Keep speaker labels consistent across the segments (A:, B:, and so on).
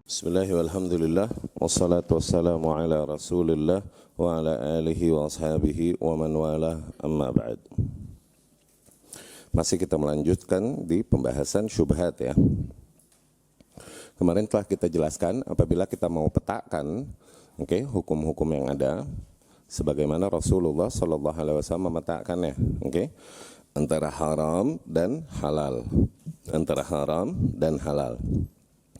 A: Bismillah walhamdulillah wassalatu wassalamu ala rasulillah wa ala alihi wa ashabihi wa man wala amma ba'd. Masih kita melanjutkan di pembahasan syubhat ya. Kemarin telah kita jelaskan apabila kita mau petakan hukum-hukum yang ada sebagaimana Rasulullah sallallahu alaihi wasallam memetakannya, antara haram dan halal. Antara haram dan halal.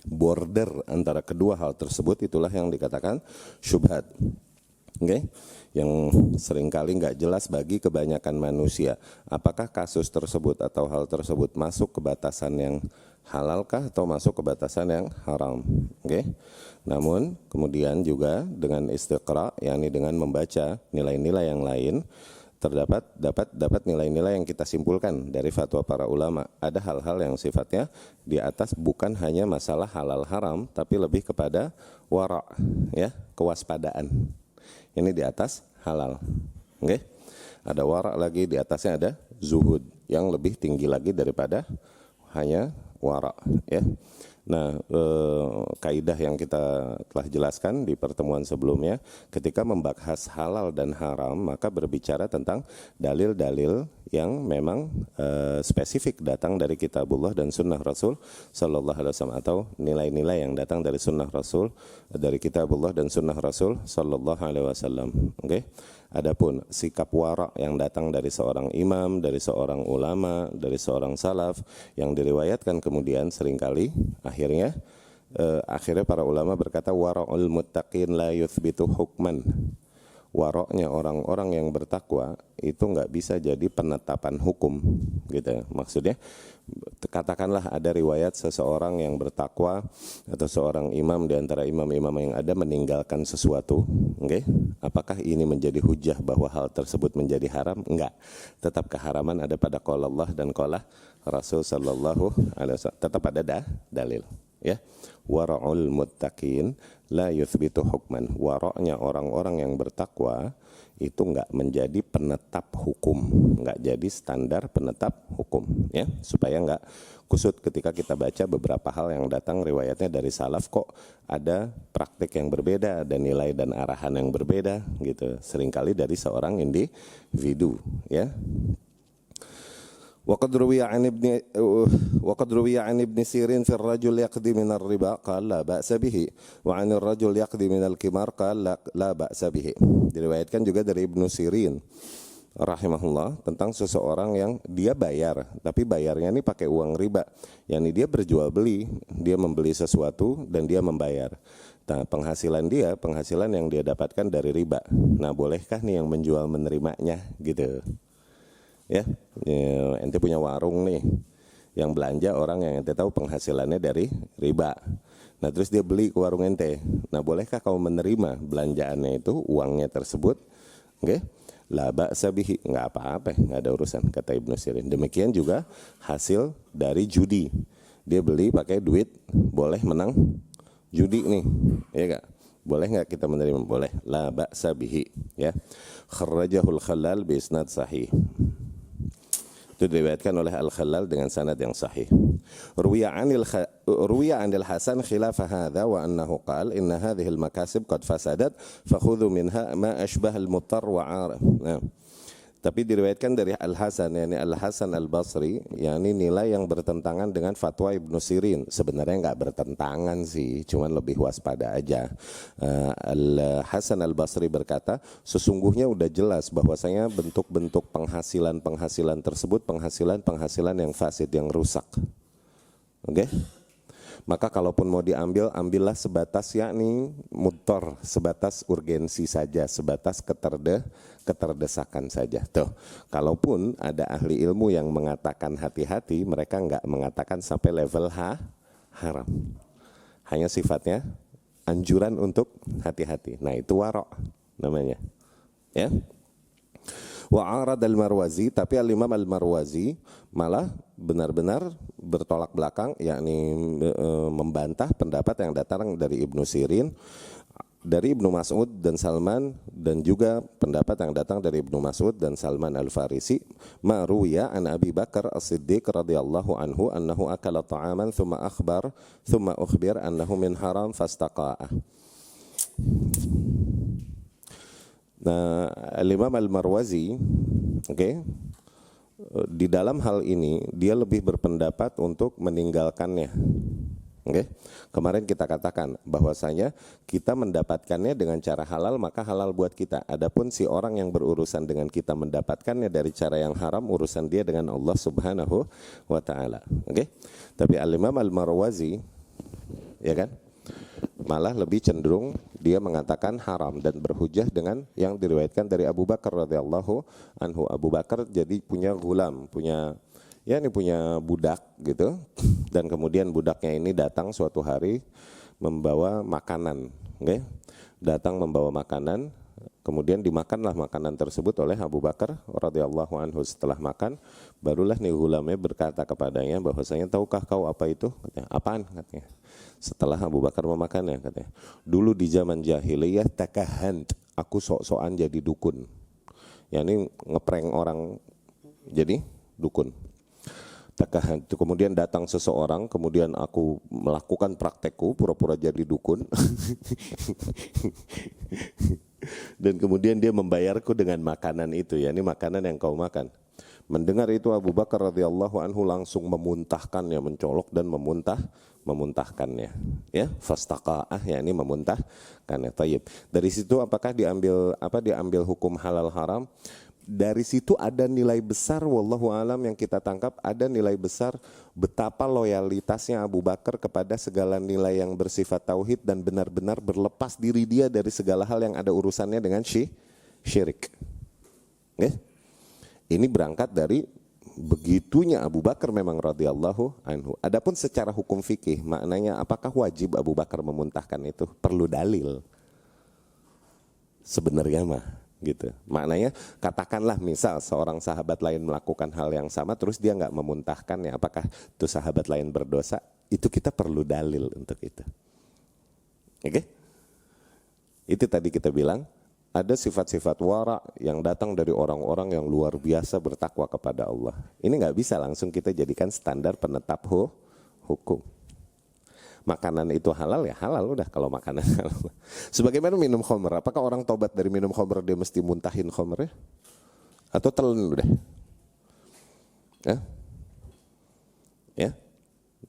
A: Border antara kedua hal tersebut itulah yang dikatakan syubhat. Yang seringkali nggak jelas bagi kebanyakan manusia. Apakah kasus tersebut atau hal tersebut masuk ke batasan yang halalkah atau masuk ke batasan yang haram? Namun kemudian juga dengan istiqra, yakni dengan membaca nilai-nilai yang lain, dapat nilai-nilai yang kita simpulkan dari fatwa para ulama. Ada hal-hal yang sifatnya di atas bukan hanya masalah halal haram, tapi lebih kepada wara, ya, kewaspadaan. Ini di atas halal. Ada wara lagi, di atasnya ada zuhud yang lebih tinggi lagi daripada hanya wara, ya. Nah, kaidah yang kita telah jelaskan di pertemuan sebelumnya, ketika membahas halal dan haram, maka berbicara tentang dalil-dalil yang memang spesifik datang dari kitabullah dan sunnah Rasul sallallahu alaihi wasallam, atau nilai-nilai yang datang dari sunnah Rasul, dari kitabullah dan sunnah Rasul sallallahu alaihi wasallam. Adapun sikap wara yang datang dari seorang imam, dari seorang ulama, dari seorang salaf yang diriwayatkan kemudian seringkali akhirnya para ulama berkata wara'ul muttaqin la yuthbitu hukman. Waroknya orang-orang yang bertakwa itu nggak bisa jadi penetapan hukum, gitu. Maksudnya, katakanlah ada riwayat seseorang yang bertakwa atau seorang imam di antara imam-imam yang ada meninggalkan sesuatu, apakah ini menjadi hujah bahwa hal tersebut menjadi haram? Enggak. Tetap keharaman ada pada qala Allah dan qala Rasul sallallahu alaihi wasallam. Tetap ada dalil. Ya, wara'ul muttaqin la yuthbitu hukman. Wara'nya orang-orang yang bertakwa itu enggak menjadi penetap hukum, enggak jadi standar penetap hukum, ya, supaya enggak kusut ketika kita baca beberapa hal yang datang riwayatnya dari salaf, kok ada praktik yang berbeda, ada nilai dan arahan yang berbeda, gitu. Seringkali dari seorang individu, ya. وقد روي عن ابن سيرين في الرجل يقضي من الربا قال لا بأس به وعن الرجل يقضي من القمار قال لا بأس به. Diriwayatkan juga dari Ibnu Sirin rahimahullah tentang seseorang yang dia bayar, tapi bayarnya ini pakai uang riba, yakni dia berjual beli, dia membeli sesuatu dan dia membayar. Nah, penghasilan yang dia dapatkan dari riba. Nah, bolehkah nih yang menjual menerimanya, gitu? Ya, ente punya warung nih, yang belanja orang yang ente tahu penghasilannya dari riba. Nah, terus dia beli ke warung ente. Nah, bolehkah kamu menerima belanjaannya itu, uangnya tersebut? La ba'sa bihi, enggak apa-apa, enggak ada urusan, kata Ibnu Sirin. Demikian juga hasil dari judi. Dia beli pakai duit, boleh menang judi nih, ya enggak? Boleh enggak kita menerima? Boleh. La ba'sa bihi, ya. Kharrajahul Khalal bi isnad sahih. Itu diriwayatkan oleh Al-Khalal dengan sanad yang sahih. Ruwiya 'anil Hasan khilaf hadza wa annahu qala inna hadhihi al-makasib qad fasadat fakhudhu minha ma ashbaha al-muttar wa 'arif. Nah, tapi diriwayatkan dari Al-Hasan, yakni Al-Hasan Al-Basri, yakni nilai yang bertentangan dengan fatwa Ibnu Sirin. Sebenarnya enggak bertentangan sih, cuman lebih waspada aja. Al-Hasan Al-Basri berkata, sesungguhnya udah jelas bahwasanya bentuk-bentuk penghasilan tersebut penghasilan yang fasid, yang rusak. Maka kalaupun mau diambil, ambillah sebatas yakni mutor, sebatas urgensi saja, sebatas keterdesakan saja. Tuh, kalaupun ada ahli ilmu yang mengatakan hati-hati, mereka enggak mengatakan sampai level haram. Hanya sifatnya anjuran untuk hati-hati. Nah, itu warok namanya. Ya. Wa'arad al-Marwazi, tapi al-Imam al-Marwazi malah benar-benar bertolak belakang, yakni membantah pendapat yang datang dari Ibnu Sirin dari Ibnu Mas'ud dan Salman, dan juga pendapat yang datang dari Ibnu Mas'ud dan Salman Al-Farisi, ma'ruya an Abi Bakar As-Siddiq radhiyallahu anhu annahu akala ta'aman thumma ukhbir annahu min haram fastaqa'ah. Nah, Al-Imam Al-Marwazi, di dalam hal ini dia lebih berpendapat untuk meninggalkannya. Kemarin kita katakan bahwasanya kita mendapatkannya dengan cara halal, maka halal buat kita. Adapun si orang yang berurusan dengan kita mendapatkannya dari cara yang haram, urusan dia dengan Allah Subhanahu wa taala. Tapi Al-Imam Al-Marwazi, ya kan, malah lebih cenderung dia mengatakan haram dan berhujjah dengan yang diriwayatkan dari Abu Bakar radhiyallahu anhu. Abu Bakar jadi punya gulam, punya budak gitu, dan kemudian budaknya ini datang suatu hari membawa makanan, datang membawa makanan, kemudian dimakanlah makanan tersebut oleh Abu Bakar radhiyallahu anhu. Setelah makan, barulah nih gulamnya berkata kepadanya bahwasanya, tahukah kau apa itu? Katanya, apaan? Katanya. Setelah Abu Bakar memakannya, katanya, dulu di zaman jahiliyah takahant, aku sok-sokan jadi dukun, yakni ngeprank orang jadi dukun. Kemudian datang seseorang, kemudian aku melakukan praktekku pura-pura jadi dukun dan kemudian dia membayarku dengan makanan itu, ya ini makanan yang kau makan. Mendengar itu Abu Bakar radhiyallahu anhu langsung memuntahkannya, mencolok dan memuntahkannya, ya, fastaqa'ah, ya ini memuntahkannya. Tayyib. Dari situ apakah diambil hukum halal haram? Dari situ ada nilai besar, wallahu alam, yang kita tangkap, ada nilai besar betapa loyalitasnya Abu Bakar kepada segala nilai yang bersifat tauhid dan benar-benar berlepas diri dia dari segala hal yang ada urusannya dengan syirik. Ini berangkat dari begitunya Abu Bakar memang radhiyallahu anhu. Adapun secara hukum fikih, maknanya apakah wajib Abu Bakar memuntahkan itu? Perlu dalil. Sebenarnya mah gitu. Maknanya katakanlah misal seorang sahabat lain melakukan hal yang sama terus dia nggak memuntahkannya, apakah itu sahabat lain berdosa? Itu kita perlu dalil untuk itu. Itu tadi kita bilang ada sifat-sifat wara yang datang dari orang-orang yang luar biasa bertakwa kepada Allah. Ini nggak bisa langsung kita jadikan standar penetap hukum. Makanan itu halal, ya halal udah kalau makanan halal. Sebagaimana minum khamr, apakah orang tobat dari minum khamr dia mesti muntahin khamrnya? Atau telan udah? Ya?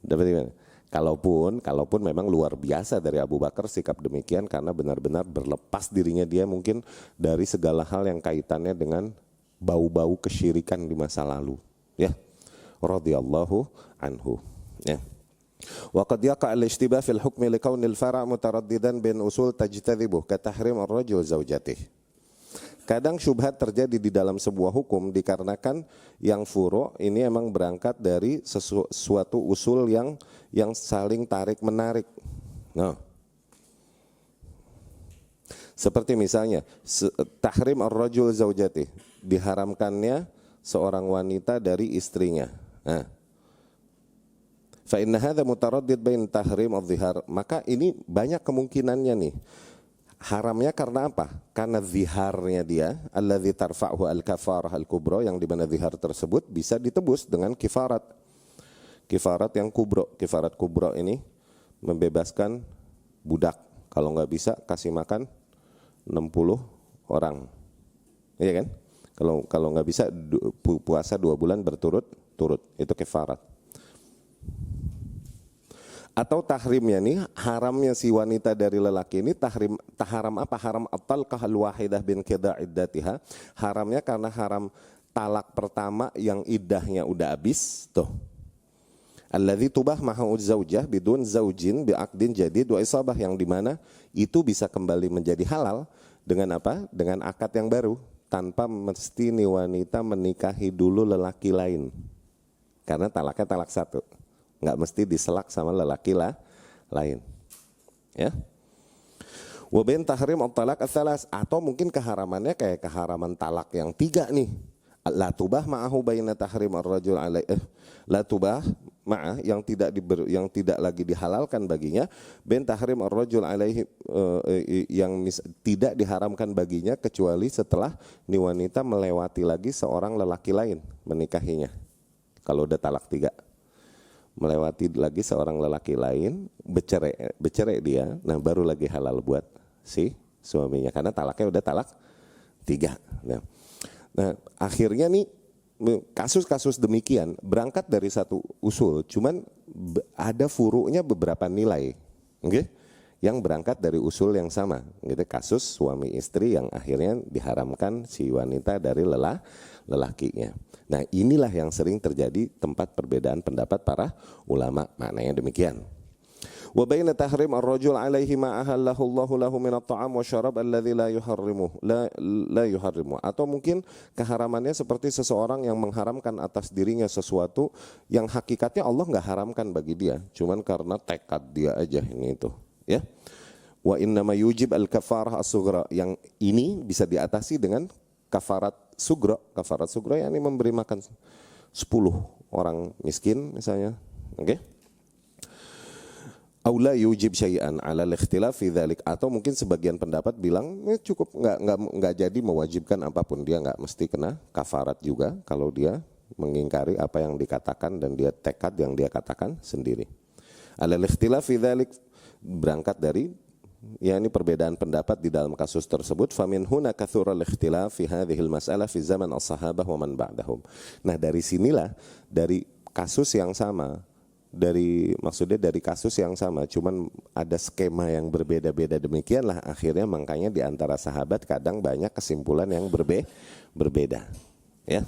A: Dapat gimana? Kalaupun memang luar biasa dari Abu Bakar sikap demikian karena benar-benar berlepas dirinya dia mungkin dari segala hal yang kaitannya dengan bau-bau kesyirikan di masa lalu. Ya, radhiyallahu anhu. Ya. Wa qad yaqa' al-ishtibah fil hukmi li kaunil fara' mutaraddidan bin usul tajtadhibuh ka tahrim ar-rajul zaujatih. Kadang syubhat terjadi di dalam sebuah hukum dikarenakan yang furu' ini emang berangkat dari sesuatu usul yang saling tarik menarik. Nah, seperti misalnya tahrim ar-rajul zaujatih, diharamkannya seorang wanita dari istrinya. Nah, fa inna hadza mutaraddid bain tahrim adh-dhihar, maka ini banyak kemungkinannya nih. Haramnya karena apa? Karena ziharnya dia, alladzi tarfa'hu al-kafarah al-kubra, yang dimana zihar tersebut bisa ditebus dengan kifarat. Kifarat yang kubro. Kifarat kubro ini membebaskan budak. Kalau nggak bisa kasih makan 60 orang. Iya kan? Kalau nggak bisa puasa 2 bulan berturut-turut, itu kifarat. Atau tahrimnya nih, haramnya si wanita dari lelaki ini haram apa? Haram at-talqah al-wahidah bin qida' iddatiha. Haramnya karena haram talak pertama yang iddahnya udah habis tuh. Alladzi tubah ma'hu zaujah bidun zaujin bi'aqdin jadid wa isabah, yang dimana itu bisa kembali menjadi halal dengan apa? Dengan akad yang baru, tanpa mesti nih wanita menikahi dulu lelaki lain. Karena talaknya talak satu, nggak mesti diselak sama lelaki lain, ya. Wa bain tahrim at-talaq ats-tsalas, atau mungkin keharamannya kayak keharaman talak yang 3 nih. La tubah ma'ahu baina tahrim ar-rajul la tubah ma'ah yang tidak lagi dihalalkan baginya, bin tahrim ar-rajul alaihi tidak diharamkan baginya kecuali setelah ni wanita melewati lagi seorang lelaki lain menikahinya. Kalau udah talak 3, melewati lagi seorang lelaki lain, bercerai dia, nah baru lagi halal buat si suaminya karena talaknya udah talak 3. Nah, akhirnya nih kasus-kasus demikian berangkat dari satu usul, cuman ada furu'nya beberapa nilai, okay? Yang berangkat dari usul yang sama, gitu. Kasus suami istri yang akhirnya diharamkan si wanita dari lelakinya. Nah, inilah yang sering terjadi tempat perbedaan pendapat para ulama, maknanya demikian. Wa baina tahrim ar-rajul alaihi ma ahallahu Allahu lahu min at-ta'am wa syarab alladhi la yuharrimu atau mungkin keharamannya seperti seseorang yang mengharamkan atas dirinya sesuatu yang hakikatnya Allah enggak haramkan bagi dia, cuman karena tekad dia aja ini itu, ya. Wa innama yujib al-kafarah as-sughra, yang ini bisa diatasi dengan kafarat sughra. Kafarat sughra yakni memberi makan 10 orang miskin misalnya, oke? Okay? Aula yujib syai'an 'ala al-ikhtilaf fi dzalik, atau mungkin sebagian pendapat bilang cukup enggak jadi mewajibkan apapun, dia enggak mesti kena kafarat juga kalau dia mengingkari apa yang dikatakan dan dia tekad yang dia katakan sendiri. 'Ala al-ikhtilaf fi dzalik, berangkat dari yakni perbedaan pendapat di dalam kasus tersebut. Famin huna kathura al-ikhtilaf fi hadhihi al-mas'alah fi zaman as-sahabah wa man ba'dahum. Nah, dari sinilah, dari kasus yang sama, maksudnya dari kasus yang sama, cuman ada skema yang berbeda-beda, demikianlah akhirnya makanya di antara sahabat kadang banyak kesimpulan yang berbeda, ya.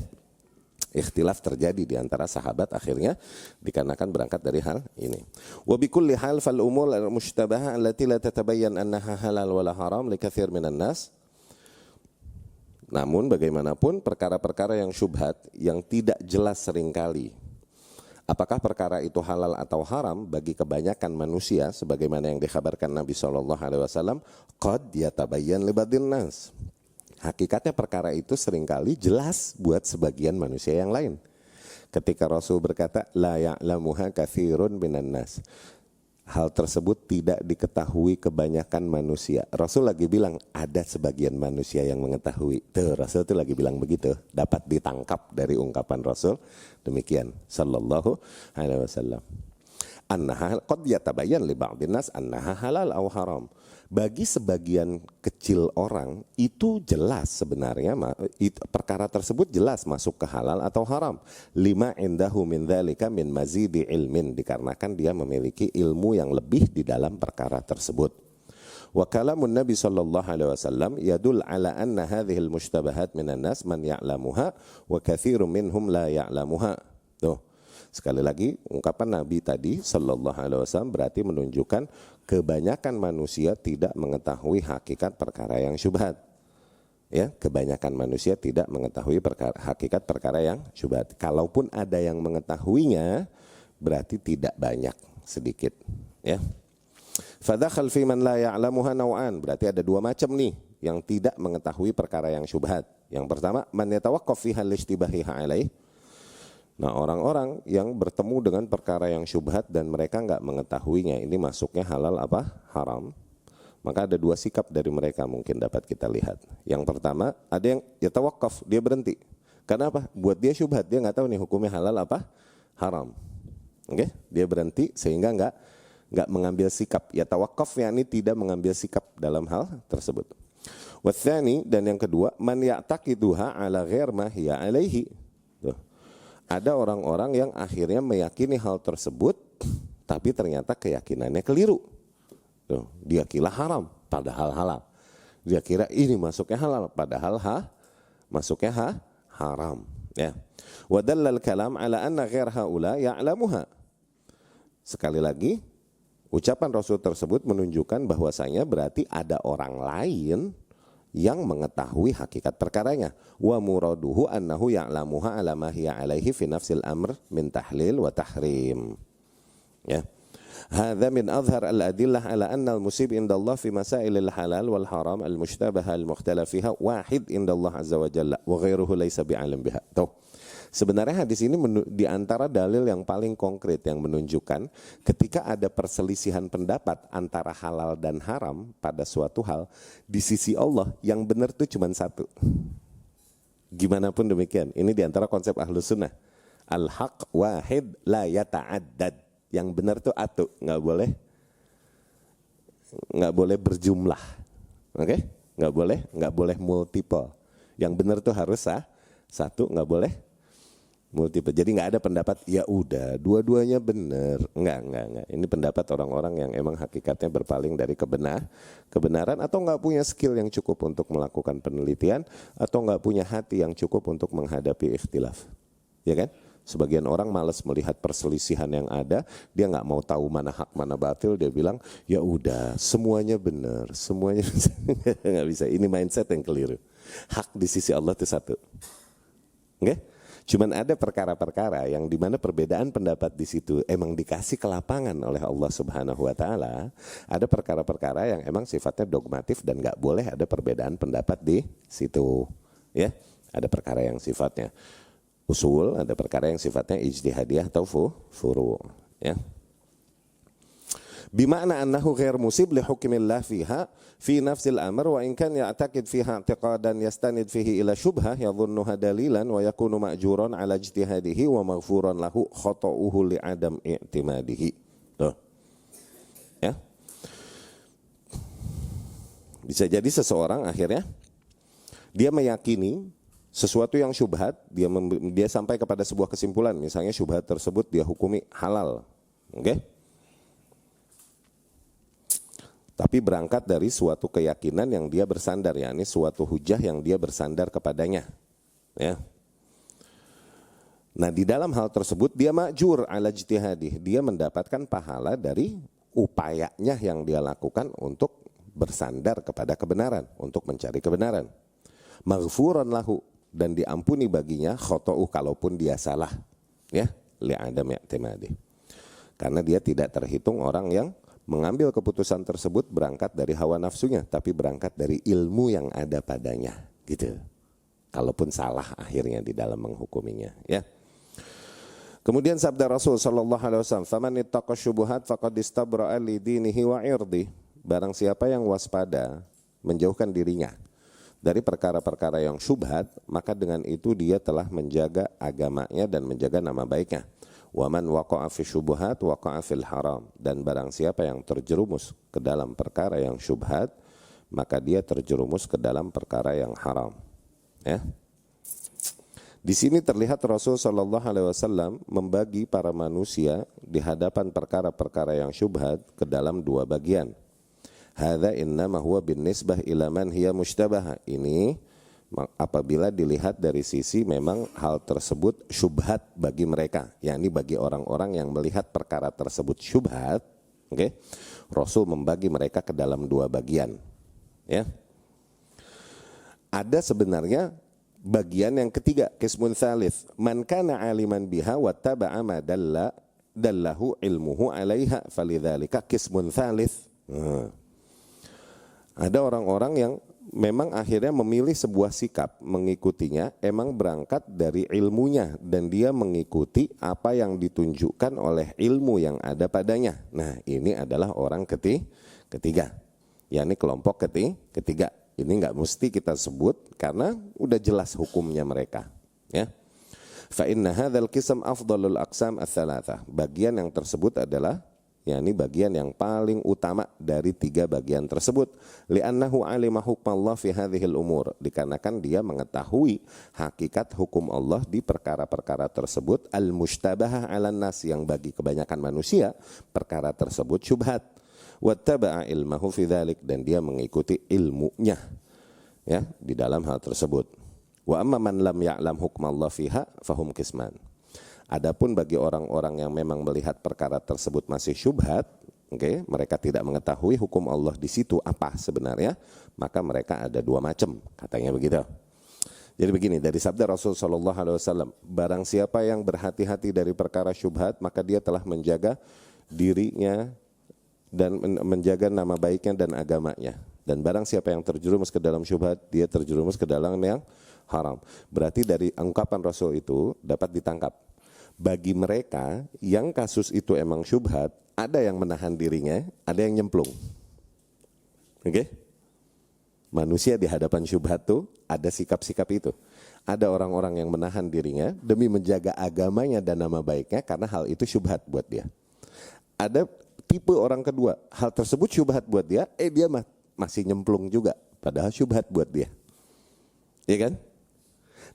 A: Ikhtilaf terjadi di antara sahabat akhirnya dikarenakan berangkat dari hal ini. Wa bikulli hal fal umur al-mushtabahah allati la tatabayyan annaha halal wala haram li katsir minan nas. Namun bagaimanapun perkara-perkara yang syubhat, yang tidak jelas seringkali apakah perkara itu halal atau haram bagi kebanyakan manusia, sebagaimana yang dikhabarkan Nabi SAW, qad yatabayyan li ba'dhin nas. Hakikatnya perkara itu seringkali jelas buat sebagian manusia yang lain. Ketika Rasul berkata la ya'lamuha katsirun minan nas, hal tersebut tidak diketahui kebanyakan manusia. Rasul lagi bilang ada sebagian manusia yang mengetahui. Tuh, Rasul itu lagi bilang begitu. Dapat ditangkap dari ungkapan Rasul demikian sallallahu alaihi wasallam. Annaha qad yatabayyan li ba'dhin nas annaha halal aw haram. Bagi sebagian kecil orang itu jelas sebenarnya perkara tersebut jelas masuk ke halal atau haram. Lima indahu min dzalika min mazidi ilmin, dikarenakan dia memiliki ilmu yang lebih di dalam perkara tersebut. Wa kalamun Nabi sallallahu alaihi wasallam yadul ala anna hadhil mushtabahat minan nas man ya'lamuha wa katsirun minhum la ya'lamuha. Tuh. Sekali lagi ungkapan Nabi tadi sallallahu alaihi wasallam berarti menunjukkan kebanyakan manusia tidak mengetahui hakikat perkara yang syubhat. Ya, kebanyakan manusia tidak mengetahui hakikat perkara yang syubhat. Kalaupun ada yang mengetahuinya berarti tidak banyak, sedikit, ya. Fadakhal fi man la ya'lamuha naw'an, berarti ada 2 macam nih yang tidak mengetahui perkara yang syubhat. Yang pertama, man yatawaqqaf fiha al-ishtibahiha alaih. Nah, orang-orang yang bertemu dengan perkara yang syubhat dan mereka enggak mengetahuinya, ini masuknya halal apa haram. Maka ada 2 sikap dari mereka mungkin dapat kita lihat. Yang pertama, ada yang yatawaqqaf, dia berhenti. Karena apa? Buat dia syubhat, dia enggak tahu nih hukumnya halal apa haram. Oke? Dia berhenti sehingga enggak mengambil sikap. Yatawaqqaf yakni tidak mengambil sikap dalam hal tersebut. Watsani, dan yang kedua, man ya'taqiduha ala ghair ma hiya alaihi. Tuh. Ada orang-orang yang akhirnya meyakini hal tersebut, tapi ternyata keyakinannya keliru. Tuh, dia kira haram, padahal halal. Dia kira ini masuknya halal, padahal masuknya haram. Ya. Wa dallal kalam ala anna ghair haula ya'lamuha. Sekali lagi, ucapan Rasul tersebut menunjukkan bahwasanya berarti ada orang lain yang mengetahui hakikat perkaranya. Wa muraduhu annahu ya'lamuha ala ma hiya alaihi fi nafsil amr min tahlil wa tahrim. Ya. Hadza min azhar al-adillah ala anna al-musib indallah fi masailil halal wal haram al-mushtabaha al-mukhtalaf fiha wahid indallah azza wa jalla wa ghairuhu laysa bi'alim biha. Tuh. Sebenarnya hadis ini di antara dalil yang paling konkret yang menunjukkan ketika ada perselisihan pendapat antara halal dan haram pada suatu hal, di sisi Allah yang benar tuh cuma satu. Gimana pun demikian, ini di antara konsep Ahlus Sunnah. Al-haq wahid la yata'addad. Yang benar tuh atu, nggak boleh berjumlah. Oke? Nggak boleh multiple. Yang benar tuh harus satu, nggak boleh multiple. Jadi nggak ada pendapat ya udah dua-duanya benar. Enggak. Ini pendapat orang-orang yang emang hakikatnya berpaling dari kebenaran atau nggak punya skill yang cukup untuk melakukan penelitian atau nggak punya hati yang cukup untuk menghadapi ikhtilaf. Ya kan? Sebagian orang malas melihat perselisihan yang ada, dia nggak mau tahu mana hak mana batil, dia bilang ya udah semuanya benar, semuanya nggak bisa. Ini mindset yang keliru. Hak di sisi Allah itu satu. Oke? Cuman ada perkara-perkara yang dimana perbedaan pendapat di situ emang dikasih ke lapangan oleh Allah Subhanahu Wa Taala. Ada perkara-perkara yang emang sifatnya dogmatif dan nggak boleh ada perbedaan pendapat di situ. Ya, ada perkara yang sifatnya usul, ada perkara yang sifatnya ijtihadiyah atau furu. Ya. Bima'na annahu ghair musib li hukmillah fiha fi nafsil amr wa in kan ya'taqid fiha i'tiqadan yastanid fihi ila syubhah yadhunnuha dalilan wa yakunu ma'juran ala ijtihadihi wa maghfuran lahu khata'uhu li adam i'timadihi. Tuh. Ya. Bisa jadi seseorang akhirnya dia meyakini sesuatu yang syubhat, dia sampai kepada sebuah kesimpulan, misalnya syubhat tersebut dia hukumi halal. Oke? Tapi berangkat dari suatu keyakinan yang dia bersandar, yakni suatu hujah yang dia bersandar kepadanya. Ya. Nah, di dalam hal tersebut dia ma'jur ala ijtihadih, dia mendapatkan pahala dari upayanya yang dia lakukan untuk bersandar kepada kebenaran, untuk mencari kebenaran. Maghfuran lahu, dan diampuni baginya khoto'uh kalaupun dia salah. Ya, li'adam i'timadih. Karena dia tidak terhitung orang yang mengambil keputusan tersebut berangkat dari hawa nafsunya, tapi berangkat dari ilmu yang ada padanya, gitu. Kalaupun salah akhirnya di dalam menghukuminya, ya. Kemudian sabda Rasul sallallahu alaihi wasallam, "Faman ittaqa syubuhat faqad istabra'a li dinihi wa 'irdi." Barang siapa yang waspada, menjauhkan dirinya dari perkara-perkara yang syubhat, maka dengan itu dia telah menjaga agamanya dan menjaga nama baiknya. Wa man waqa'a fi syubuhat waqa'a fil haram, dan barang siapa yang terjerumus ke dalam perkara yang syubhat, maka dia terjerumus ke dalam perkara yang haram. Ya. Di sini terlihat Rasul sallallahu alaihi wasallam membagi para manusia di hadapan perkara-perkara yang syubhat ke dalam dua bagian. Hadza innama huwa binisbah ila man hiya mushtabah. Ini apabila dilihat dari sisi memang hal tersebut syubhat bagi mereka, yakni bagi orang-orang yang melihat perkara tersebut syubhat, okay? Rasul membagi mereka ke dalam dua bagian. Ya. Ada sebenarnya bagian yang ketiga, qismun tsalits, man kana aliman biha wattaba'a ma dallahu ilmuhu 'alaiha falidzalika qismun tsalits. Ada orang-orang yang memang akhirnya memilih sebuah sikap mengikutinya, emang berangkat dari ilmunya dan dia mengikuti apa yang ditunjukkan oleh ilmu yang ada padanya. Nah, ini adalah orang ketiga, yakni kelompok ketiga. Ini nggak mesti kita sebut karena udah jelas hukumnya mereka. Ya. Fa inna hadzal qism afdalul aqsam ats-tsalatsah. Bagian yang tersebut adalah yakni bagian yang paling utama dari tiga bagian tersebut. Li'annahu 'alima hukmallah fi hadhil umur, dikarenakan dia mengetahui hakikat hukum Allah di perkara-perkara tersebut, al-mushtabahah 'alan nas, yang bagi kebanyakan manusia perkara tersebut syubhat. Wattaba'a ilmahu fi dzalik, dan dia mengikuti ilmunya ya di dalam hal tersebut. Wa amma man lam ya'lam hukmallah fiha fahum qisman. Adapun bagi orang-orang yang memang melihat perkara tersebut masih syubhat, okay, mereka tidak mengetahui hukum Allah di situ apa sebenarnya, maka mereka ada dua macam, katanya begitu. Jadi begini, dari sabda Rasul sallallahu alaihi wasallam, barang siapa yang berhati-hati dari perkara syubhat, maka dia telah menjaga dirinya dan menjaga nama baiknya dan agamanya. Dan barang siapa yang terjerumus ke dalam syubhat, dia terjerumus ke dalam yang haram. Berarti dari ungkapan Rasul itu dapat ditangkap. Bagi mereka yang kasus itu emang syubhat, ada yang menahan dirinya, ada yang nyemplung. Oke? Manusia di hadapan syubhat tuh ada sikap-sikap itu. Ada orang-orang yang menahan dirinya demi menjaga agamanya dan nama baiknya karena hal itu syubhat buat dia. Ada tipe orang kedua, hal tersebut syubhat buat dia, dia masih nyemplung juga, padahal syubhat buat dia. Ya kan?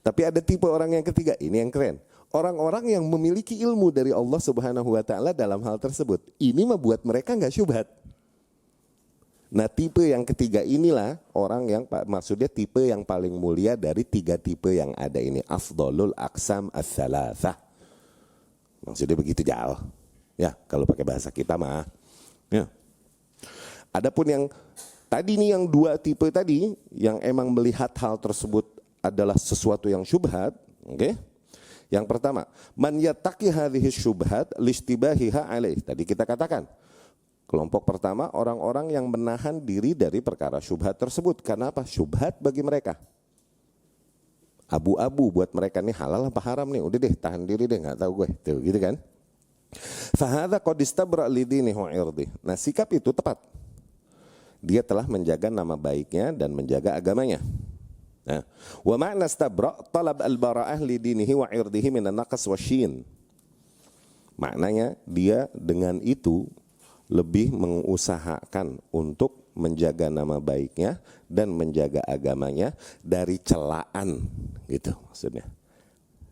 A: Tapi ada tipe orang yang ketiga, ini yang keren. Orang-orang yang memiliki ilmu dari Allah Subhanahu wa taala dalam hal tersebut. Ini mah buat mereka enggak syubhat. Nah, tipe yang ketiga inilah orang yang maksudnya tipe yang paling mulia dari tiga tipe yang ada ini. Afdalul aqsam ats-tsalatsah. Maksudnya begitu jauh. Ya, kalau pakai bahasa kita mah. Ya. Adapun yang tadi nih, yang dua tipe tadi yang emang melihat hal tersebut adalah sesuatu yang syubhat, oke? Yang pertama, man yattaqi hadhihi syubhat listibahiha alaih. Tadi kita katakan, kelompok pertama orang-orang yang menahan diri dari perkara syubhat tersebut. Karena apa? Syubhat bagi mereka abu-abu, buat mereka nih halal apa haram nih. Udah deh, tahan diri deh, nggak tahu gue. Tuh, gitu kan? Fahadha qad istabra lidinihi wa irdih. Nah, sikap itu tepat. Dia telah menjaga nama baiknya dan menjaga agamanya. Nah, wa ma'na istabra talab al-bara'ah lidinihi wa irdihi minan naqas wasyin. Maknanya dia dengan itu lebih mengusahakan untuk menjaga nama baiknya dan menjaga agamanya dari celaan, gitu maksudnya.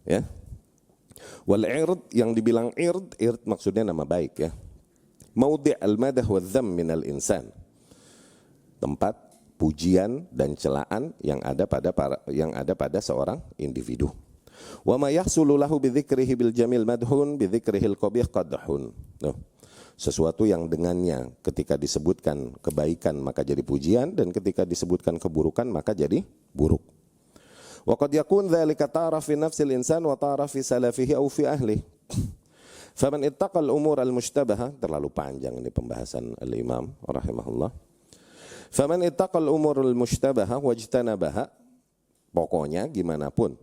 A: Ya. Wal ird, yang dibilang ird maksudnya nama baik ya. Maudhi' al-madah wa dhamm min al-insan. Tempat pujian dan celaan yang ada pada seorang individu. Wa ma yahsulu lahu bi dzikrihi bil jamil madhun bi dzikrihil qabih qadhun. Sesuatu yang dengannya ketika disebutkan kebaikan maka jadi pujian, dan ketika disebutkan keburukan maka jadi buruk. Wa qad yakun dzalika tara fi nafsil insan wa tara fi salafihi aw fi ahli. Faman ittaqal umur al-mushtabahah, terlalu panjang ini pembahasan al-Imam rahimahullah. Faman ittaqal umurul mushtabahah wajtanabaha, pokoknya gimana pun,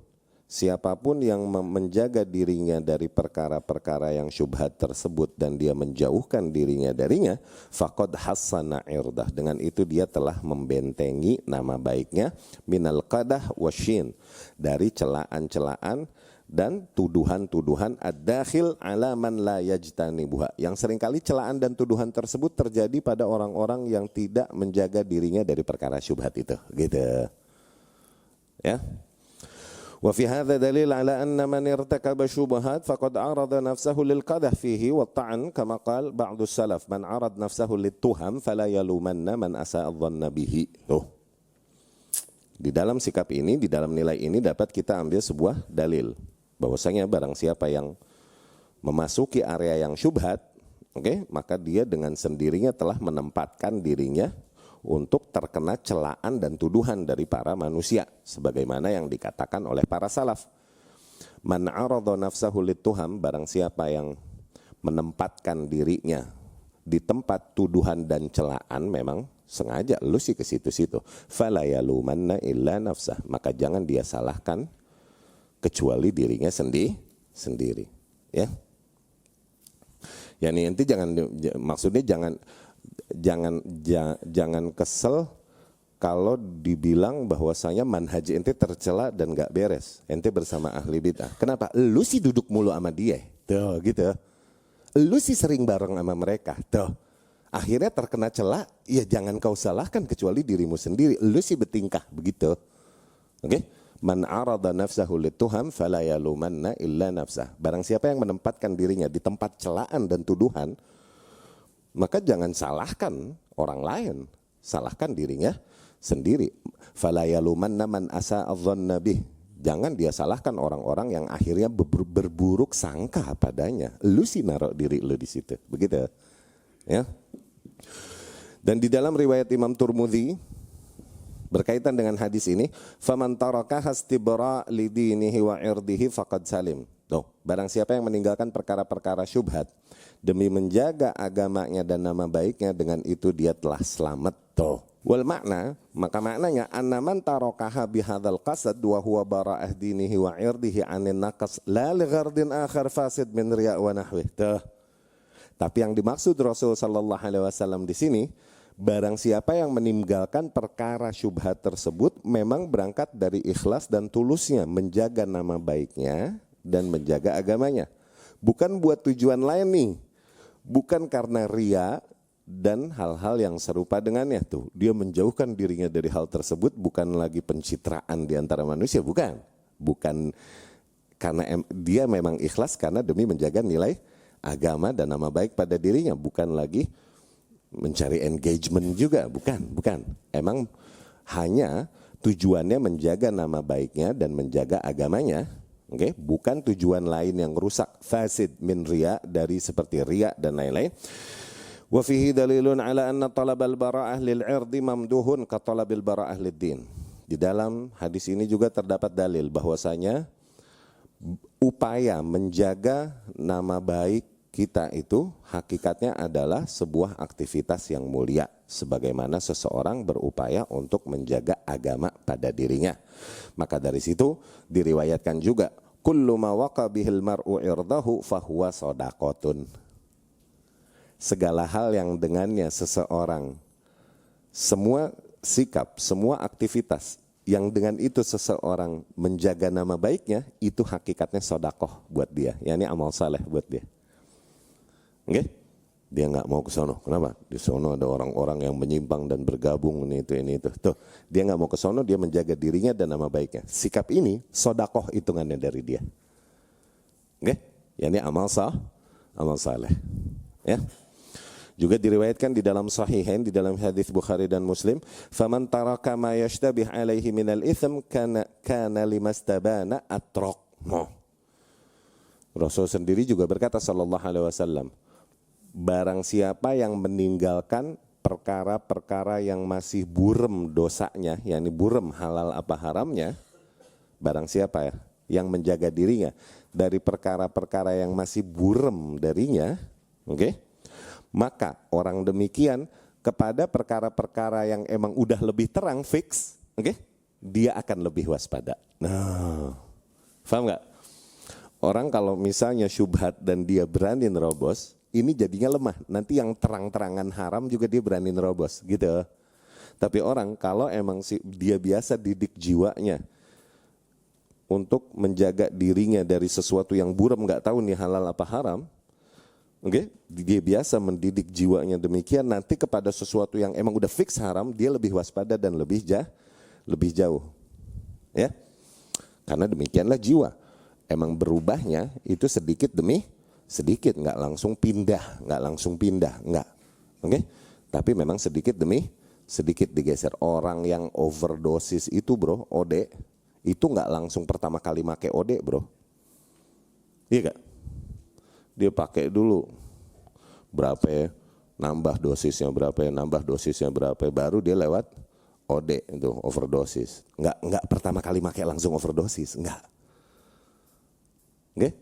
A: siapapun yang menjaga dirinya dari perkara-perkara yang syubhat tersebut dan dia menjauhkan dirinya darinya, faqad hassana irdah, dengan itu dia telah membentengi nama baiknya, minal qadah wasyin, dari celaan-celaan dan tuduhan-tuduhan ad-dakhil ala man la yajtanibuha, yang seringkali celaan dan tuduhan tersebut terjadi pada orang-orang yang tidak menjaga dirinya dari perkara syubhat itu, gitu. Ya. Wa fi hadza dalil ala anna man irtakaba syubhat faqad arada nafsahu lil qadah fihi wa ta'an, kama qala ba'du salaf, man arad nafsahu lit-tuham fala yalumanna man asa'a dhanna bihi. Di dalam sikap ini, di dalam nilai ini dapat kita ambil sebuah dalil bahwasanya barang siapa yang memasuki area yang syubhat, maka dia dengan sendirinya telah menempatkan dirinya untuk terkena celaan dan tuduhan dari para manusia, sebagaimana yang dikatakan oleh para salaf. Man arada nafsahu lit-tuham, barang siapa yang menempatkan dirinya di tempat tuduhan dan celaan, memang sengaja lu sih ke situ-situ, fala yalumanna illa nafsah, maka jangan dia salahkan kecuali dirinya sendiri, ya. Yani ente jangan, maksudnya jangan kesel kalau dibilang bahwasanya manhaj ente tercela dan gak beres, ente bersama ahli bid'ah. Kenapa? Lu sih duduk mulu sama dia, tuh gitu. Lu sih sering bareng sama mereka, tuh. Akhirnya terkena cela, ya jangan kau salahkan kecuali dirimu sendiri. Lu sih bertingkah begitu, oke? Man arada nafsahu lit-tuham fala yalumanna illa nafsah. Barang siapa yang menempatkan dirinya di tempat celaan dan tuduhan, maka jangan salahkan orang lain, salahkan dirinya sendiri. Fala yalumanna man asa'a dhanna bih. Jangan dia salahkan orang-orang yang akhirnya berburuk sangka padanya. Lu sih naruh diri lu di situ. Begitu. Ya. Dan di dalam riwayat Imam Turmudzi berkaitan dengan hadis ini, faman tarakaha istibra lidinihi wa irdihi faqad salim. Barang siapa yang meninggalkan perkara-perkara syubhat demi menjaga agamanya dan nama baiknya, dengan itu dia telah selamat. Tuh. Wal makna, maka maknanya annaman tarakaha bihadzal qasad wa huwa bara'ah dinihi wa irdihi 'anil naqas la li ghardin akhar fasid min riya' wa nahwih. Tuh. Tapi yang dimaksud Rasul sallallahu alaihi wasallam di sini, barang siapa yang meninggalkan perkara syubhat tersebut memang berangkat dari ikhlas dan tulusnya menjaga nama baiknya dan menjaga agamanya. Bukan buat tujuan lain nih. Bukan karena riya dan hal-hal yang serupa dengannya tuh. Dia menjauhkan dirinya dari hal tersebut bukan lagi pencitraan di antara manusia, bukan. Bukan karena dia memang ikhlas karena demi menjaga nilai agama dan nama baik pada dirinya, bukan lagi mencari engagement juga, bukan. Emang hanya tujuannya menjaga nama baiknya dan menjaga agamanya. Oke, bukan tujuan lain yang rusak, fasid min riya, dari seperti riya dan lain-lain. Wa fihi dalilun ala anna talabal bara'ah lil 'irdi mamduhun ka talabil bara'ah lid din. Di dalam hadis ini juga terdapat dalil bahwasanya upaya menjaga nama baik kita itu hakikatnya adalah sebuah aktivitas yang mulia, sebagaimana seseorang berupaya untuk menjaga agama pada dirinya. Maka dari situ diriwayatkan juga kullu ma waqa bihil mar'u 'irdahu fahuwa shadaqatun. Segala hal yang dengannya seseorang, semua sikap, semua aktivitas yang dengan itu seseorang menjaga nama baiknya, itu hakikatnya sedekah buat dia, yakni amal saleh buat dia. Oke? Dia nggak mau ke sono. Kenapa? Di sono ada orang-orang yang menyimpang dan bergabung ini itu. Tuh, dia nggak mau ke sono, dia menjaga dirinya dan nama baiknya. Sikap ini sedekah hitungannya dari dia. Oke? Yakni amal saleh. Ya. Juga diriwayatkan di dalam sahihain, di dalam hadis Bukhari dan Muslim, faman taraka ma yashtabih alaihi minal itsm kana limastabana atraq. Rasul sendiri juga berkata sallallahu alaihi wasallam, barang siapa yang meninggalkan perkara-perkara yang masih burem dosanya, yakni burem halal apa haramnya, barang siapa ya yang menjaga dirinya dari perkara-perkara yang masih burem darinya, oke? Maka orang demikian kepada perkara-perkara yang emang udah lebih terang, fix, oke? Dia akan lebih waspada. Nah, paham nggak? Orang kalau misalnya syubhat dan dia berani nerobos, ini jadinya lemah. Nanti yang terang-terangan haram juga dia berani nerobos, gitu. Tapi orang kalau emang dia biasa didik jiwanya untuk menjaga dirinya dari sesuatu yang buram, nggak tahu nih halal apa haram, oke, dia biasa mendidik jiwanya demikian, nanti kepada sesuatu yang emang udah fix haram, dia lebih waspada dan lebih jauh. Ya. Karena demikianlah jiwa. Emang berubahnya itu sedikit demi sedikit, nggak langsung pindah, enggak. Oke? Tapi memang sedikit demi sedikit digeser. Orang yang overdosis itu, bro, OD, itu nggak langsung pertama kali make OD, bro. Iya gak? Dia pakai dulu berapa ya, nambah dosisnya berapa, baru dia lewat OD itu overdosis. Enggak pertama kali pakai langsung overdosis, enggak. Oke?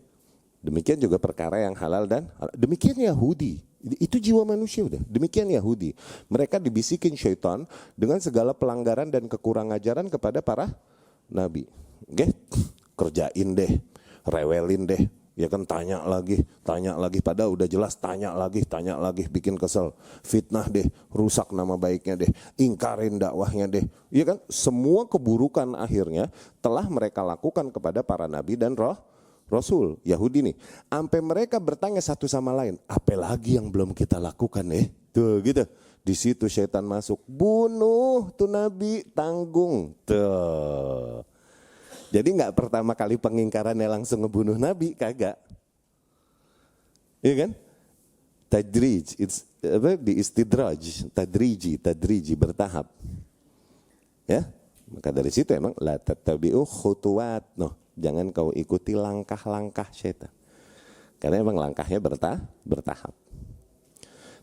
A: Demikian juga perkara yang halal dan halal. Demikian Yahudi, itu jiwa manusia udah. Demikian Yahudi, mereka dibisikin syaitan dengan segala pelanggaran dan kekurang ajaran kepada para nabi. Oke? Kerjain deh, rewelin deh. Ya kan tanya lagi, padahal udah jelas tanya lagi, bikin kesel, fitnah deh, rusak nama baiknya deh, ingkarin dakwahnya deh. Ya kan, semua keburukan akhirnya telah mereka lakukan kepada para nabi dan rasul. Yahudi nih, sampai mereka bertanya satu sama lain, apa lagi yang belum kita lakukan Tuh gitu. Di situ syaitan masuk, bunuh tuh nabi, tanggung. Tuh. Jadi nggak pertama kali pengingkarannya langsung ngebunuh nabi, kagak. Iya kan? Tadrij, di istidraj, tadriji bertahap. Ya, maka dari situ emang la tattabi'u khutuwat, jangan kau ikuti langkah-langkah syaitan. Karena emang langkahnya bertahap.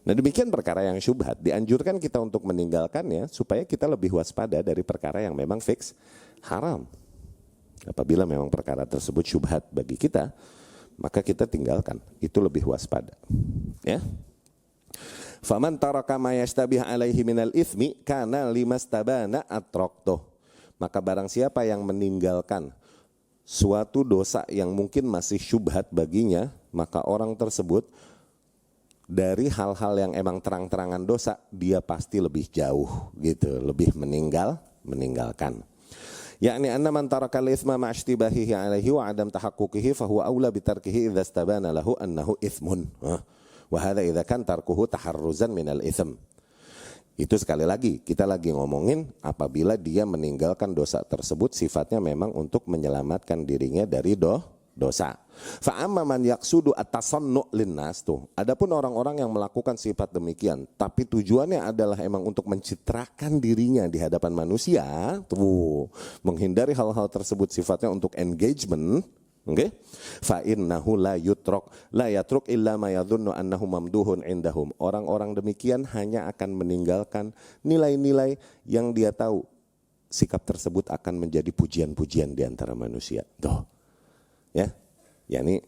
A: Nah demikian perkara yang syubhat, dianjurkan kita untuk meninggalkannya supaya kita lebih waspada dari perkara yang memang fix haram. Apabila memang perkara tersebut syubhat bagi kita, maka kita tinggalkan. Itu lebih waspada. Ya. Faman taraka ma yashtabih alaihi minal itsmi kana limastabana atraqtuh. Maka barang siapa yang meninggalkan suatu dosa yang mungkin masih syubhat baginya, maka orang tersebut dari hal-hal yang emang terang-terangan dosa, dia pasti lebih jauh gitu, lebih meninggalkan. Yakni anna man taraka al-itsma ma ishtibahihi alaihi wa adam tahaqquqihi fa huwa aula bi tarkihi idza istabana lahu annahu itsmun. Wa hadza idza kan tarkuhu taharruzan minal itsm. Itu sekali lagi kita lagi ngomongin apabila dia meninggalkan dosa tersebut sifatnya memang untuk menyelamatkan dirinya dari dosa. Fa amma man yaqsudu at-tasannu linnas tuh. Adapun orang-orang yang melakukan sifat demikian tapi tujuannya adalah emang untuk mencitrakan dirinya di hadapan manusia, tuh menghindari hal-hal tersebut sifatnya untuk engagement. Oke, fa innahu la yatruk illa ma yadhunnu annahu mamduhun indahum. Orang-orang demikian hanya akan meninggalkan nilai-nilai yang dia tahu sikap tersebut akan menjadi pujian-pujian di antara manusia. Tuh. Ya. Yakni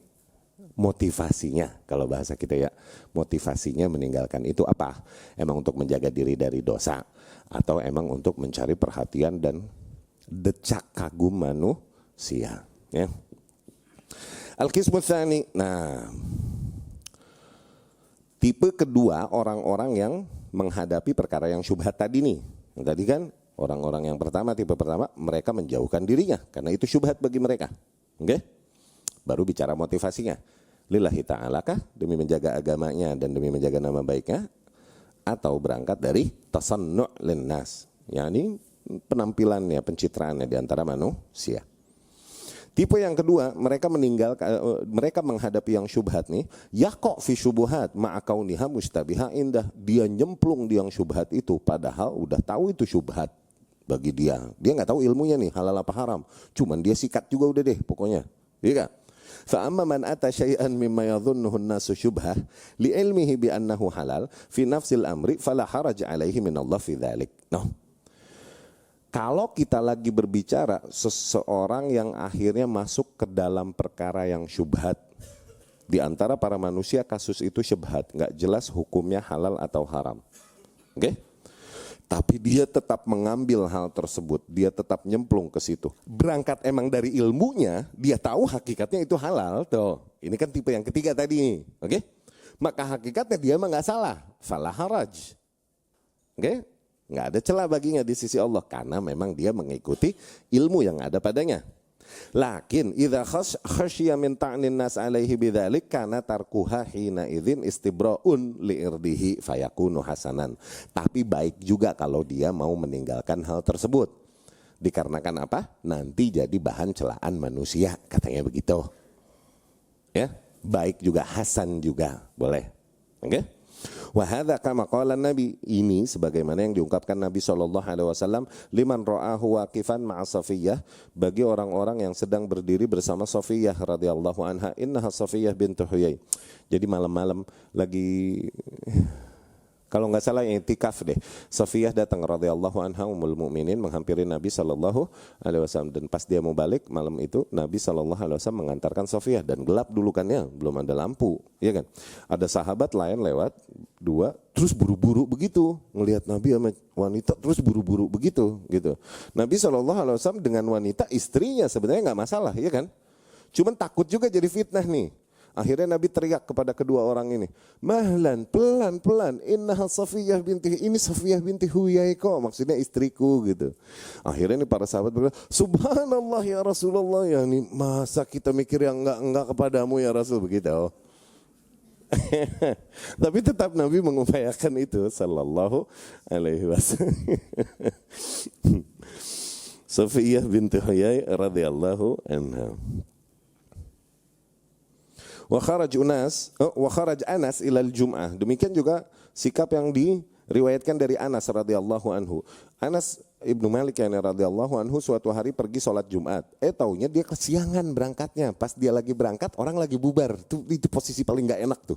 A: motivasinya kalau bahasa kita ya, motivasinya meninggalkan itu apa? Emang untuk menjaga diri dari dosa atau emang untuk mencari perhatian dan decak kagum manusia, ya. Al-qismu tsani. Nah, tipe kedua orang-orang yang menghadapi perkara yang syubhat tadi nih. Tadi kan orang-orang yang pertama, tipe pertama, mereka menjauhkan dirinya karena itu syubhat bagi mereka. Oke? Baru bicara motivasinya. Lillahi ta'ala kah? Demi menjaga agamanya dan demi menjaga nama baiknya, atau berangkat dari tasannu' linnas, yakni penampilannya, pencitraannya di antara manusia. Tipe yang kedua, mereka menghadapi yang syubhat nih, yaqa fi syubuhat ma'akauniha mustabiha indah. Dia nyemplung di yang syubhat itu padahal udah tahu itu syubhat bagi dia. Dia nggak tahu ilmunya nih halal apa haram. Cuman dia sikat juga udah deh pokoknya. Iya kan? Fa amma man ata syai'an mimma yadhunnuhu an-nasu syubhah li ilmihi bi annahu halal fi nafsil amri fala haraj alaihi min Allah fi dzalik. No. Kalau kita lagi berbicara seseorang yang akhirnya masuk ke dalam perkara yang syubhat, di antara para manusia kasus itu syubhat, nggak jelas hukumnya halal atau haram, oke? Tapi dia tetap mengambil hal tersebut, dia tetap nyemplung ke situ. Berangkat emang dari ilmunya, dia tahu hakikatnya itu halal, tuh. Ini kan tipe yang ketiga tadi, oke? Maka hakikatnya dia emang nggak salah, falah haraj, oke? Nggak ada celah baginya di sisi Allah karena memang dia mengikuti ilmu yang ada padanya. Lakin idza khasyiya min ta'nin nas alaihi bidzalik kana tarkuha hina idzin istibra'un li'irdihi fayakunu hasanan. Tapi baik juga kalau dia mau meninggalkan hal tersebut. Dikarenakan apa? Nanti jadi bahan celaan manusia, katanya begitu. Ya, baik juga, hasan juga, boleh. Oke? Okay? Wa hadza kama qala Nabi, ini sebagaimana yang diungkapkan Nabi SAW, liman ra'ahu waqifan ma'a Safiyyah, bagi orang-orang yang sedang berdiri bersama Safiyyah radhiyallahu anha, innaha Safiyyah bintu Huyai. Jadi malam-malam lagi, kalau nggak salah yang itikaf deh, Safiyyah datang radhiyallahu anha ummul mukminin menghampiri Nabi SAW, dan pas dia mau balik malam itu Nabi SAW mengantarkan Safiyyah, dan gelap dulu kan ya, belum ada lampu, ya kan? Ada sahabat lain lewat dua, terus buru-buru begitu ngelihat Nabi sama wanita, terus buru-buru begitu gitu. Nabi SAW dengan wanita istrinya sebenarnya nggak masalah, ya kan? Cuman takut juga jadi fitnah nih. Akhirnya Nabi teriak kepada kedua orang ini, mahlan, pelan-pelan, innaha Safiyyah binti, ini Safiyyah binti Huyai kok, maksudnya istriku gitu. Akhirnya ini para sahabat berkata, subhanallah ya Rasulullah, ya ini masa kita mikir yang enggak kepadamu ya Rasul, begitu. Tapi tetap Nabi mengupayakan itu sallallahu alaihi wasallam. Safiyyah binti Huyai radhiyallahu anha. Wa kharaj Anas ilal Jum'ah. Demikian juga sikap yang diriwayatkan dari Anas radhiyallahu anhu. Anas Ibnu Malik yang radhiyallahu anhu suatu hari pergi sholat Jumat. Taunya dia kesiangan berangkatnya. Pas dia lagi berangkat, orang lagi bubar. Itu posisi paling nggak enak tuh.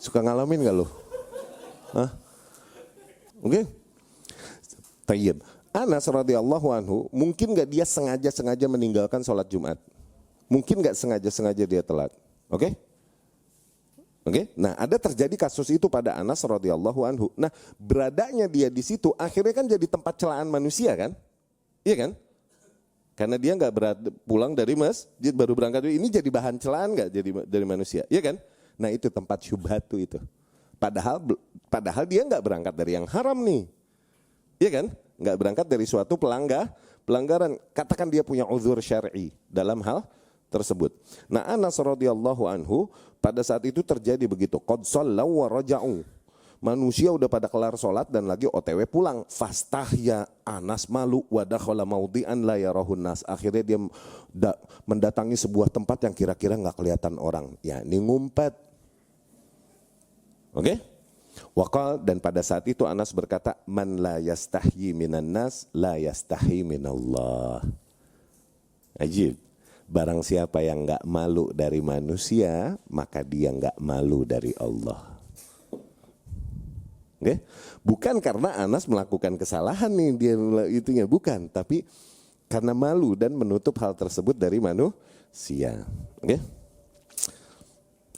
A: Suka ngalamin nggak lo? Hah? Oke? Tayyib. Anas radhiyallahu anhu, mungkin nggak dia sengaja meninggalkan sholat Jumat? Mungkin nggak sengaja-sengaja dia telat. Oke? Oke? Nah, ada terjadi kasus itu pada Anas radhiyallahu anhu. Nah, beradanya dia di situ akhirnya kan jadi tempat celaan manusia kan? Iya kan? Karena dia nggak pulang dari masjid baru berangkat, ini jadi bahan celaan nggak jadi dari manusia, iya kan? Nah itu tempat syubhat tuh itu. Padahal dia nggak berangkat dari yang haram nih, iya kan? Nggak berangkat dari suatu pelanggaran. Katakan dia punya uzur syar'i dalam hal tersebut. Nah Anas radhiyallahu anhu pada saat itu terjadi begitu. Qad shallaw wa raja'u. Manusia udah pada kelar sholat dan lagi OTW pulang. Fastahya, Anas malu, wa dakhala maudhi'an la yarahun nas. Akhirnya dia mendatangi sebuah tempat yang kira-kira nggak kelihatan orang, yakni ngumpet. Oke? Waqal, dan pada saat itu Anas berkata, man la yastahyi minan nas la yastahyi minallah. Ajib. Barang siapa yang nggak malu dari manusia, maka dia nggak malu dari Allah. Okay? Bukan karena Anas melakukan kesalahan nih dia itunya, bukan, tapi karena malu dan menutup hal tersebut dari manusia. Okay?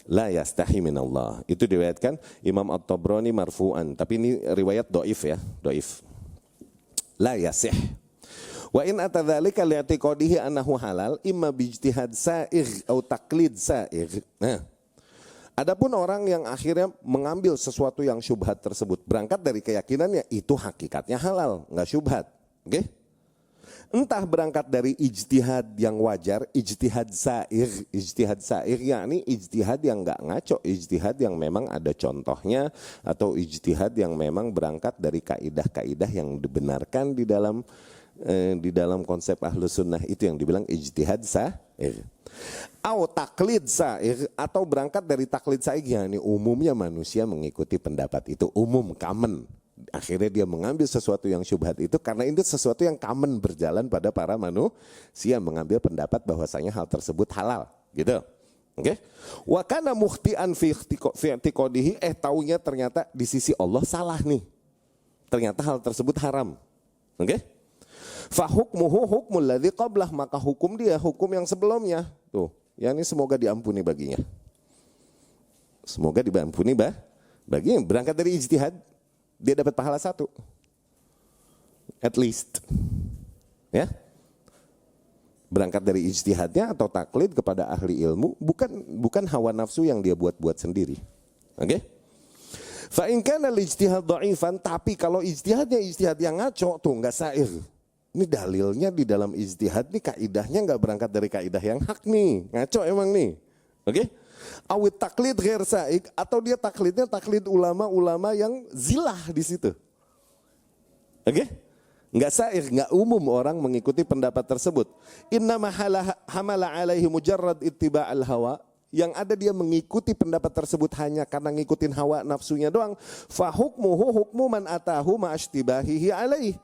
A: La yastahi minallah. Itu diriwayatkan Imam At-Tabrani marfu'an, tapi ini riwayat dhaif ya, dhaif. La yasih. Wa in atadzalika li'tiqadihi annahu halal imma bijtihad sa'igh atau taqlid sa'igh. Nah, adapun orang yang akhirnya mengambil sesuatu yang syubhat tersebut, berangkat dari keyakinannya itu hakikatnya halal, nggak syubhat. Oke? Entah berangkat dari ijtihad yang wajar, ijtihad sa'ir yakni ijtihad yang nggak ngaco, ijtihad yang memang ada contohnya, atau ijtihad yang memang berangkat dari kaidah-kaidah yang dibenarkan di dalam konsep Ahlus Sunnah, itu yang dibilang ijtihad sa'ir. Atau taklid sa'ir, atau berangkat dari taklid sa'ir, yakni umumnya manusia mengikuti pendapat itu, umum, common. Akhirnya dia mengambil sesuatu yang syubhat itu karena itu sesuatu yang common berjalan pada para manusia, mengambil pendapat bahwasanya hal tersebut halal, gitu. Oke? Wa kana mukhti'an fi i'tiqadihi, taunya ternyata di sisi Allah salah nih. Ternyata hal tersebut haram. Oke? Fa hukmuhu hukmul ladzi qablah, maka hukum dia hukum yang sebelumnya. Tuh, yang ini semoga diampuni baginya. Semoga diampuni baginya. Berangkat dari ijtihad, dia dapat pahala 1. At least. Ya. Berangkat dari ijtihadnya atau taklid kepada ahli ilmu, bukan hawa nafsu yang dia buat-buat sendiri. Oke? Fa in kana al-ijtihad dha'ifan, tapi kalau ijtihadnya ijtihad yang ngaco tuh enggak sa'ir. Ini dalilnya di dalam ijtihad nih, kaidahnya enggak berangkat dari kaidah yang hak nih, ngaco emang nih. Oke? Awit taklid ghair sa'ik, atau dia taklidnya taklid ulama-ulama yang zilah di situ. Oke? Enggak sa'ir, enggak umum orang mengikuti pendapat tersebut. Inna hamala alaihi mujarrad ittiba'al hawa, yang ada dia mengikuti pendapat tersebut hanya karena ngikutin hawa nafsunya doang. Fa hukmuhu hukmu man atahu ma'ashtibahihi alaihi,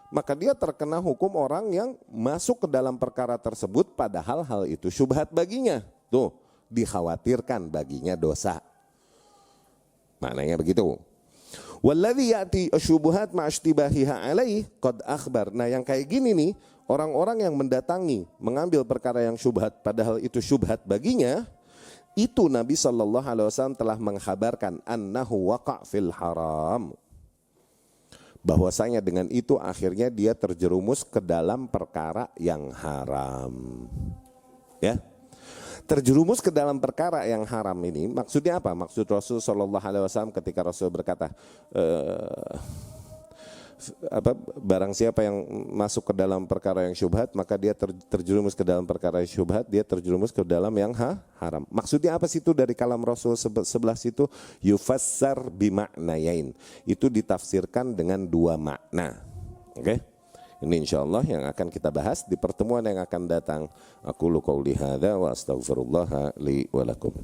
A: maka dia terkena hukum orang yang masuk ke dalam perkara tersebut padahal hal itu syubhat baginya. Tuh, dikhawatirkan baginya dosa. Maknanya begitu. Walladzi ya'ti asyubuhat ma'ashtibahiha alaihi qad akhbar. Nah, yang kayak gini nih, orang-orang yang mendatangi mengambil perkara yang syubhat padahal itu syubhat baginya, itu Nabi SAW telah menghabarkan annahu waqa' fil haram, bahwasanya dengan itu akhirnya dia terjerumus ke dalam perkara yang haram. Ya. Terjerumus ke dalam perkara yang haram ini maksudnya apa? Maksud Rasul SAW ketika Rasul berkata, barang siapa yang masuk ke dalam perkara yang syubhat, maka dia terjerumus ke dalam perkara yang syubhat, dia terjerumus ke dalam yang haram. Maksudnya apa sih itu dari kalam Rasul 11 itu? Yufassar bimaknayain. Itu ditafsirkan dengan 2 makna. Oke? Ini insyaallah yang akan kita bahas di pertemuan yang akan datang. Aqulu qouli hadza wa astaghfirullah li wa lakum.